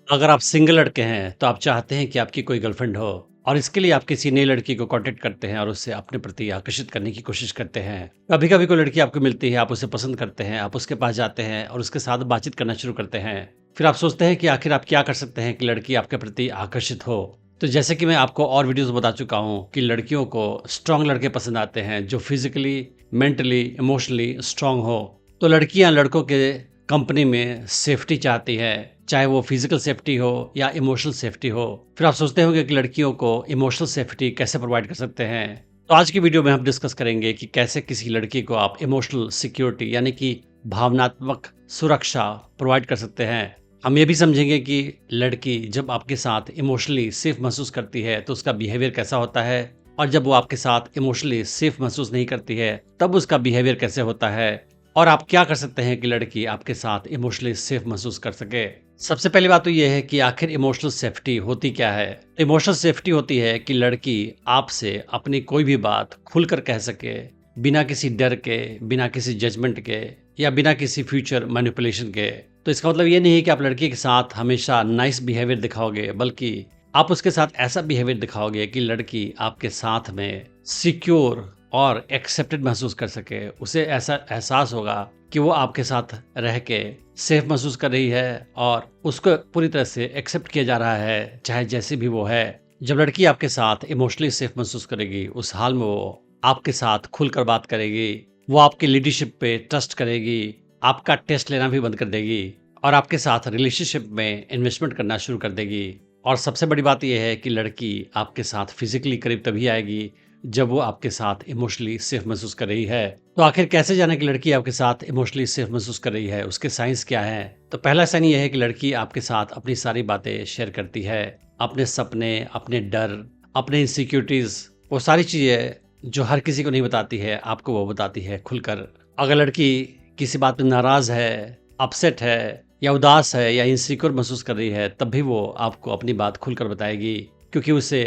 अगर आप सिंगल लड़के हैं तो आप चाहते हैं कि आपकी कोई गर्लफ्रेंड हो और इसके लिए आप किसी नई लड़की को कांटेक्ट करते हैं और उससे अपने प्रति आकर्षित करने की कोशिश करते हैं। कभी कभी कोई लड़की आपको मिलती है, आप उसे पसंद करते हैं, आप उसके पास जाते हैं और उसके साथ बातचीत करना शुरू करते हैं। फिर आप सोचते हैं कि आखिर आप क्या कर सकते हैं कि लड़की आपके प्रति आकर्षित हो। तो जैसे कि मैं आपको और वीडियोस बता चुका हूँ कि लड़कियों को स्ट्रांग लड़के पसंद आते हैं जो फिजिकली, मेंटली, इमोशनली स्ट्रांग हो। तो लड़कियां लड़कों के कंपनी में सेफ्टी चाहती है, चाहे वो फिजिकल सेफ्टी हो या इमोशनल सेफ्टी हो। फिर आप सोचते होंगे कि लड़कियों को इमोशनल सेफ्टी कैसे प्रोवाइड कर सकते हैं। तो आज की वीडियो में हम डिस्कस करेंगे कि कैसे किसी लड़की को आप इमोशनल सिक्योरिटी यानी कि भावनात्मक सुरक्षा प्रोवाइड कर सकते हैं। हम ये भी समझेंगे कि लड़की जब आपके साथ इमोशनली सेफ महसूस करती है तो उसका बिहेवियर कैसा होता है, और जब वो आपके साथ इमोशनली सेफ महसूस नहीं करती है तब उसका बिहेवियर कैसे होता है, और आप क्या कर सकते हैं कि लड़की आपके साथ इमोशनली सेफ महसूस कर सके। सबसे पहली बात तो यह है कि आखिर इमोशनल सेफ्टी होती क्या है। इमोशनल सेफ्टी होती है कि लड़की आपसे अपनी कोई भी बात खुलकर कह सके, बिना किसी डर के, बिना किसी जजमेंट के या बिना किसी फ्यूचर मैनिपुलेशन के। तो इसका मतलब ये नहीं है कि आप लड़की के साथ हमेशा नाइस बिहेवियर दिखाओगे, बल्कि आप उसके साथ ऐसा बिहेवियर दिखाओगे कि लड़की आपके साथ में सिक्योर और एक्सेप्टेड महसूस कर सके। उसे ऐसा एहसास होगा कि वो आपके साथ रह के सेफ महसूस कर रही है और उसको पूरी तरह से एक्सेप्ट किया जा रहा है, चाहे जैसी भी वो है। जब लड़की आपके साथ इमोशनली सेफ महसूस करेगी, उस हाल में वो आपके साथ खुलकर बात करेगी, वो आपकी लीडरशिप पे ट्रस्ट करेगी, आपका टेस्ट लेना भी बंद कर देगी और आपके साथ रिलेशनशिप में इन्वेस्टमेंट करना शुरू कर देगी। और सबसे बड़ी बात यह है कि लड़की आपके साथ फिजिकली करीब तभी आएगी जब वो आपके साथ इमोशनली सेफ महसूस कर रही है। तो आखिर कैसे जाने कि लड़की आपके साथ इमोशनली सेफ महसूस कर रही है, उसके साइंस क्या हैं? तो पहला साइन ये है कि लड़की आपके साथ अपनी सारी बातें शेयर करती है, अपने सपने, अपने डर, अपने इनसिक्योरिटीज, वो सारी चीजें जो हर किसी को नहीं बताती है, आपको वो बताती है खुलकर। अगर लड़की किसी बात में नाराज है, अपसेट है या उदास है या इनसिक्योर महसूस कर रही है, तब भी वो आपको अपनी बात खुलकर बताएगी, क्योंकि उसे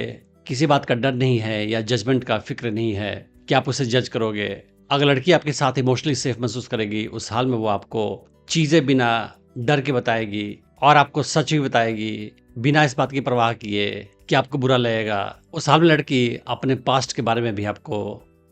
किसी बात का डर नहीं है या जजमेंट का फिक्र नहीं है कि आप उसे जज करोगे। अगर लड़की आपके साथ इमोशनली सेफ महसूस करेगी, उस हाल में वो आपको चीजें बिना डर के बताएगी और आपको सच भी बताएगी, बिना इस बात की परवाह किए कि आपको बुरा लगेगा। उस हाल में लड़की अपने पास्ट के बारे में भी आपको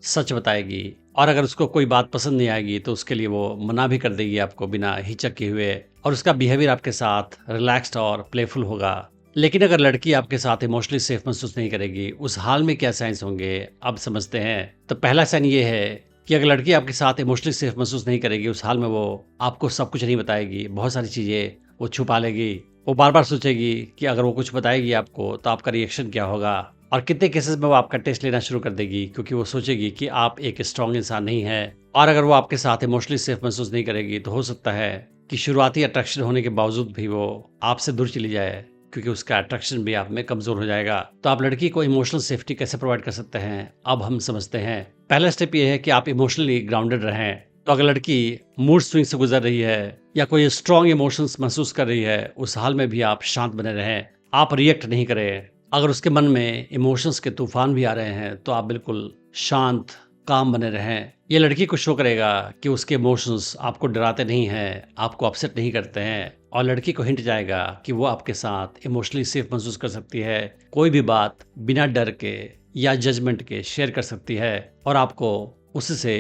सच बताएगी और अगर उसको कोई बात पसंद नहीं आएगी तो उसके लिए वो मना भी कर देगी आपको बिना हिचक के हुए, और उसका बिहेवियर आपके साथ रिलैक्स्ड और प्लेफुल होगा। लेकिन अगर लड़की आपके साथ इमोशनली सेफ महसूस नहीं करेगी, उस हाल में क्या साइंस होंगे अब समझते हैं। तो पहला साइन ये है कि अगर लड़की आपके साथ इमोशनली सेफ महसूस नहीं करेगी, उस हाल में वो आपको सब कुछ नहीं बताएगी, बहुत सारी चीजें वो छुपा लेगी। वो बार बार सोचेगी कि अगर वो कुछ बताएगी आपको तो आपका रिएक्शन क्या होगा, और कितने केसेस में वो आपका टेस्ट लेना शुरू कर देगी, क्योंकि वो सोचेगी कि आप एक स्ट्रांग इंसान नहीं है। और अगर वो आपके साथ इमोशनली सेफ महसूस नहीं करेगी तो हो सकता है कि शुरुआती अट्रैक्शन होने के बावजूद भी वो आपसे दूर चली जाए, क्योंकि उसका अट्रैक्शन भी आप में कमजोर हो जाएगा। तो आप लड़की को इमोशनल सेफ्टी कैसे प्रोवाइड कर सकते हैं, अब हम समझते हैं। पहला स्टेप ये है कि आप इमोशनली ग्राउंडेड रहें। तो अगर लड़की मूड स्विंग से गुजर रही है या कोई स्ट्रॉन्ग इमोशंस महसूस कर रही है, उस हाल में भी आप शांत बने रहें, आप रिएक्ट नहीं करें। अगर उसके मन में इमोशंस के तूफान भी आ रहे हैं तो आप बिल्कुल शांत, काम बने रहें। ये लड़की को शो करेगा कि उसके इमोशंस आपको डराते नहीं हैं, आपको अपसेट नहीं करते हैं, और लड़की को हिंट जाएगा कि वो आपके साथ इमोशनली सेफ महसूस कर सकती है, कोई भी बात बिना डर के या जजमेंट के शेयर कर सकती है और आपको उससे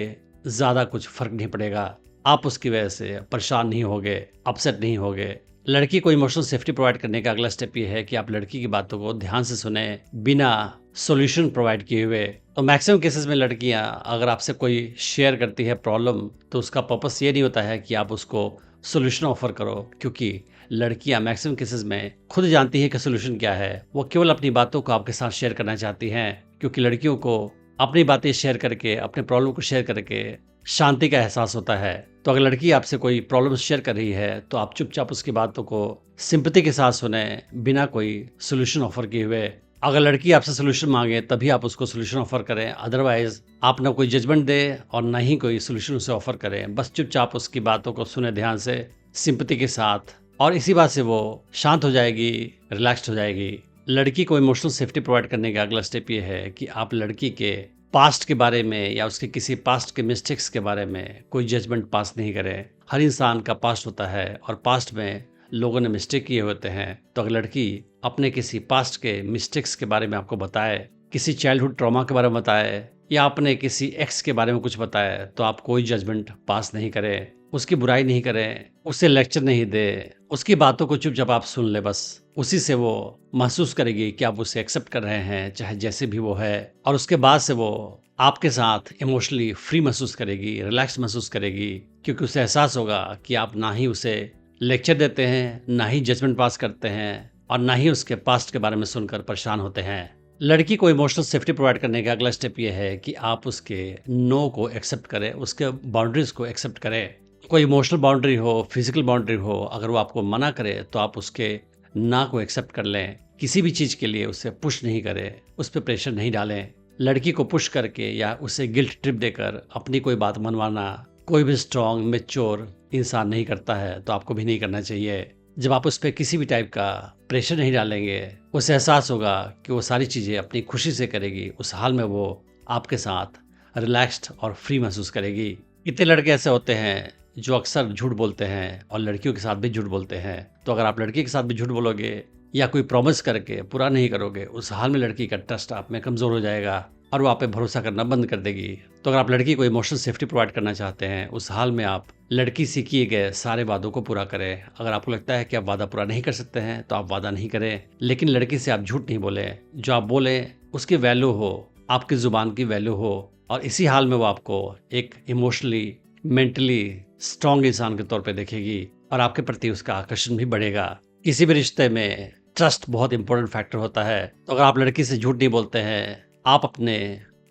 ज्यादा कुछ फर्क नहीं पड़ेगा। आप उसकी वजह से परेशान नहीं होगे, अपसेट नहीं होगे। लड़की को इमोशनल सेफ्टी प्रोवाइड करने का अगला स्टेप ये है कि आप लड़की की बातों को ध्यान से सुने, बिना सॉल्यूशन प्रोवाइड किए हुए। तो मैक्सिमम केसेस में लड़कियां अगर आपसे कोई शेयर करती है प्रॉब्लम, तो उसका पर्पस ये नहीं होता है कि आप उसको सॉल्यूशन ऑफर करो, क्योंकि लड़कियां मैक्सिमम केसेस में खुद जानती है कि सॉल्यूशन क्या है। वो केवल अपनी बातों को आपके साथ शेयर करना चाहती हैं, क्योंकि लड़कियों को अपनी बातें शेयर करके, अपने प्रॉब्लम को शेयर करके शांति का एहसास होता है। तो अगर लड़की आपसे कोई प्रॉब्लम शेयर कर रही है तो आप चुपचाप उसकी बातों को सिंपैथी के साथ सुने, बिना कोई सॉल्यूशन ऑफर किए हुए। अगर लड़की आपसे सॉल्यूशन मांगे तभी आप उसको सॉल्यूशन ऑफर करें, अदरवाइज आप ना कोई जजमेंट दे और ना ही कोई सॉल्यूशन उसे ऑफर करें। बस चुपचाप उसकी बातों को सुने ध्यान से, सिंपैथी के साथ, और इसी बात से वो शांत हो जाएगी, रिलैक्स्ड हो जाएगी। लड़की को इमोशनल सेफ्टी प्रोवाइड करने का अगला स्टेप ये है कि आप लड़की के पास्ट के बारे में या उसके किसी पास्ट के मिस्टेक्स के बारे में कोई जजमेंट पास नहीं करें। हर इंसान का पास्ट होता है और पास्ट में लोगों ने मिस्टेक किए होते हैं, तो अगर लड़की अपने किसी पास्ट के मिस्टेक्स के बारे में आपको बताए, किसी चाइल्डहुड ट्रॉमा के बारे में बताए या अपने किसी एक्स के बारे में कुछ बताए, तो आप कोई जजमेंट पास नहीं करें, उसकी बुराई नहीं करें, उसे लेक्चर नहीं दें, उसकी बातों को चुपचाप आप सुन ले बस। उसी से वो महसूस करेगी कि आप उसे एक्सेप्ट कर रहे हैं, चाहे जैसे भी वो है, और उसके बाद से वो आपके साथ इमोशनली फ्री महसूस करेगी, रिलैक्स महसूस करेगी, क्योंकि उसे एहसास होगा कि आप ना ही उसे लेक्चर देते हैं, ना ही जजमेंट पास करते हैं और ना ही उसके पास्ट के बारे में सुनकर परेशान होते हैं। लड़की को इमोशनल सेफ्टी प्रोवाइड करने का अगला स्टेप ये है कि आप उसके नो को एक्सेप्ट करें, उसके बाउंड्रीज को एक्सेप्ट करें। कोई इमोशनल बाउंड्री हो, फिजिकल बाउंड्री हो, अगर वो आपको मना करे तो आप उसके ना को एक्सेप्ट कर लें। किसी भी चीज़ के लिए उसे पुश नहीं करें, उस पर प्रेशर नहीं डालें। लड़की को पुश करके या उसे गिल्ट ट्रिप देकर अपनी कोई बात मनवाना कोई भी स्ट्रॉन्ग मैच्योर इंसान नहीं करता है, तो आपको भी नहीं करना चाहिए। जब आप उस पर किसी भी टाइप का प्रेशर नहीं डालेंगे, उसे एहसास होगा कि वो सारी चीज़ें अपनी खुशी से करेगी, उस हाल में वो आपके साथ रिलैक्स्ड और फ्री महसूस करेगी। कितने लड़के ऐसे होते हैं जो अक्सर झूठ बोलते हैं और लड़कियों के साथ भी झूठ बोलते हैं। तो अगर आप लड़की के साथ भी झूठ बोलोगे या कोई प्रॉमिस करके पूरा नहीं करोगे, उस हाल में लड़की का ट्रस्ट आप में कमज़ोर हो जाएगा और वो आप पे भरोसा करना बंद कर देगी। तो अगर आप लड़की को इमोशनल सेफ्टी प्रोवाइड करना चाहते हैं, उस हाल में आप लड़की से किए गए सारे वादों को पूरा करें। अगर आपको लगता है कि आप वादा पूरा नहीं कर सकते हैं, तो आप वादा नहीं करें, लेकिन लड़की से आप झूठ नहीं बोले। जो आप बोले उसकी वैल्यू हो, आपकी ज़ुबान की वैल्यू हो, और इसी हाल में वो आपको एक इमोशनली मेंटली स्ट्रॉन्ग इंसान के तौर पे देखेगी और आपके प्रति उसका आकर्षण भी बढ़ेगा। किसी भी रिश्ते में ट्रस्ट बहुत इंपॉर्टेंट फैक्टर होता है। तो अगर आप लड़की से झूठ नहीं बोलते हैं, आप अपने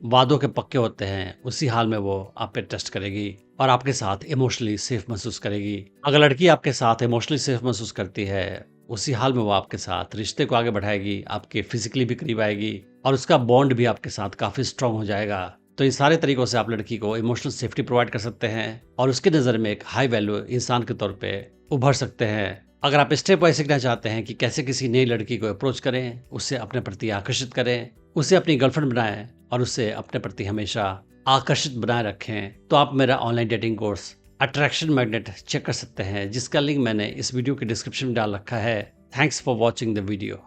वादों के पक्के होते हैं, उसी हाल में वो आप पे ट्रस्ट करेगी और आपके साथ इमोशनली सेफ महसूस करेगी। अगर लड़की आपके साथ इमोशनली सेफ महसूस करती है, उसी हाल में वो आपके साथ रिश्ते को आगे बढ़ाएगी, आपके फिजिकली भी करीब आएगी और उसका बॉन्ड भी आपके साथ काफ़ी स्ट्रांग हो जाएगा। तो इन सारे तरीकों से आप लड़की को इमोशनल सेफ्टी प्रोवाइड कर सकते हैं और उसकी नज़र में एक हाई वैल्यू इंसान के तौर पे उभर सकते हैं। अगर आप स्टेप वाइज सीखना चाहते हैं कि कैसे किसी नई लड़की को अप्रोच करें, उससे अपने प्रति आकर्षित करें, उसे अपनी गर्लफ्रेंड बनाएं और उसे अपने प्रति हमेशा आकर्षित बनाए रखें, तो आप मेरा online dating course attraction magnet check कर सकते हैं, जिसका लिंक मैंने इस वीडियो के डिस्क्रिप्शन में डाल रखा है। Thanks for watching the video.